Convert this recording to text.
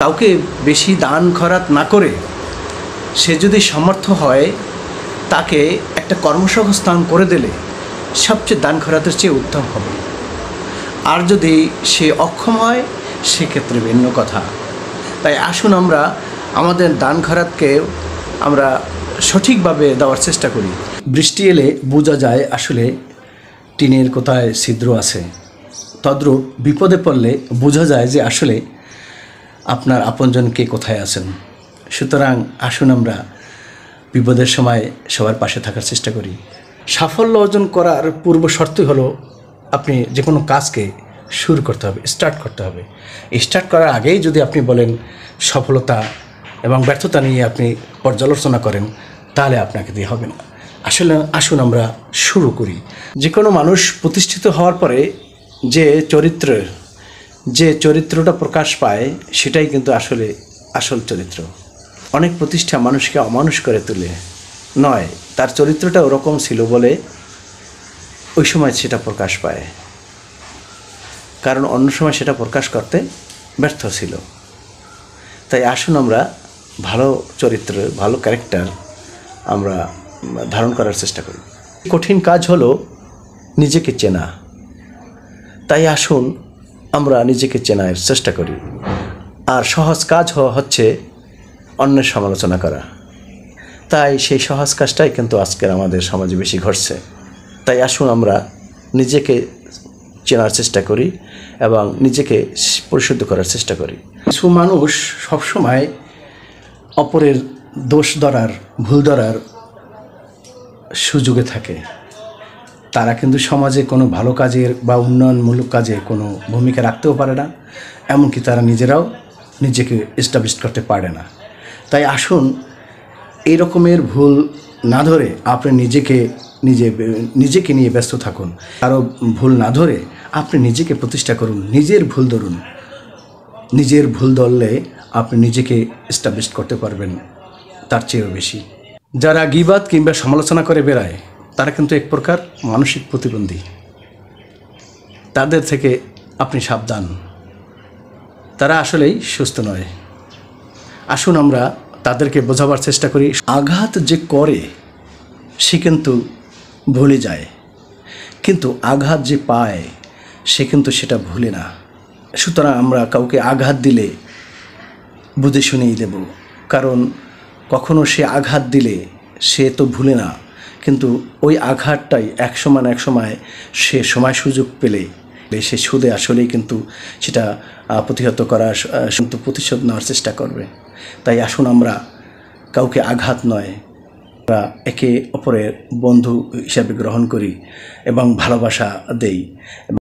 কাউকে বেশি দান খরাত না করে সে যদি সমর্থ হয় তাকে একটা কর্মসংস্থান করে দিলে সবচেয়ে দান খরাতের চেয়ে উত্তম হবে। আর যদি সে অক্ষম হয় সেক্ষেত্রে ভিন্ন কথা। তাই আসুন আমরা আমাদের দান খরাতকে আমরা সঠিকভাবে দেওয়ার চেষ্টা করি। বৃষ্টি এলে বোঝা যায় আসলে টিনের কোথায় ছিদ্র আছে, তদ্রূপ বিপদে পড়লে বোঝা যায় যে আসলে আপনার আপনজন কে কোথায় আছেন। সুতরাং আসুন আমরা বিপদের সময় সবার পাশে থাকার চেষ্টা করি। সাফল্য অর্জন করার পূর্ব শর্তই হলো আপনি যে কোনো কাজকে শুরু করতে হবে, স্টার্ট করতে হবে। স্টার্ট করার আগেই যদি আপনি বলেন সফলতা এবং ব্যর্থতা নিয়ে আপনি পর্যালোচনা করেন তাহলে আপনাকে দিয়ে হবে না। আসলে আসুন আমরা শুরু করি। যে কোনো মানুষ প্রতিষ্ঠিত হওয়ার পরে যে চরিত্রটা প্রকাশ পায় সেটাই কিন্তু আসলে আসল চরিত্র। অনেক প্রতিষ্ঠা মানুষকে অমানুষ করে তোলে নয়, তার চরিত্রটা ওরকম ছিল বলে ওই সময় সেটা প্রকাশ পায়, কারণ অন্য সময় সেটা প্রকাশ করতে ব্যর্থ ছিল। তাই আসুন আমরা ভালো চরিত্র, ভালো ক্যারেক্টার আমরা ধারণ করার চেষ্টা করি। কঠিন কাজ হলো নিজেকে চেনা। তাই আসুন আমরা নিজেকে চেনার চেষ্টা করি। আর সহজ কাজ হচ্ছে অন্যের সমালোচনা করা। তাই সেই সহজ কাজটাই কিন্তু আজকের আমাদের সমাজে বেশি ঘটছে। তাই আসুন আমরা নিজেকে চেনার চেষ্টা করি এবং নিজেকে পরিশুদ্ধ করার চেষ্টা করি। কিছু মানুষ সবসময় অপরের দোষ ধরার, ভুল ধরার সুযোগে থাকে। তারা কিন্তু সমাজে কোনো ভালো কাজের বা উন্নয়নমূলক কাজে কোনো ভূমিকা রাখতেও পারে না, এমনকি তারা নিজেরাও নিজেকে এস্টাবলিশ করতে পারে না। তাই আসুন এই রকমের ভুল না ধরে আপনি নিজেকে নিয়ে ব্যস্ত থাকুন। কারো ভুল না ধরে আপনি নিজেকে প্রতিষ্ঠা করুন, নিজের ভুল ধরুন। নিজের ভুল ধরলে আপনি নিজেকে এস্টাবলিশ করতে পারবেন তার চেয়েও বেশি। যারা গীবাত কিংবা সমালোচনা করে বেড়ায় তারা কিন্তু এক প্রকার মানসিক প্রতিবন্ধী। তাদের থেকে আপনি সাবধান, তারা আসলেই সুস্থ নয়। আসুন আমরা তাদেরকে বোঝাবার চেষ্টা করি। আঘাত যে করে সে কিন্তু ভুলে যায়, কিন্তু আঘাত যে পায় সে কিন্তু সেটা ভুলে না। সুতরাং আমরা কাউকে আঘাত দিলে বুঝে শুনেই দেব, কারণ কখনো সে আঘাত দিলে সে তো ভুলে না, কিন্তু ওই আঘাতটাই এক সময় সে সময় সুযোগ পেলে সে সুদে আসলেই কিন্তু সেটা প্রতিহত করার কিন্তু প্রতিশোধ নেওয়ার চেষ্টা করবে। তাই আসুন আমরা কাউকে আঘাত নয়, আমরা একে অপরের বন্ধু হিসাবে গ্রহণ করি এবং ভালোবাসা দেই।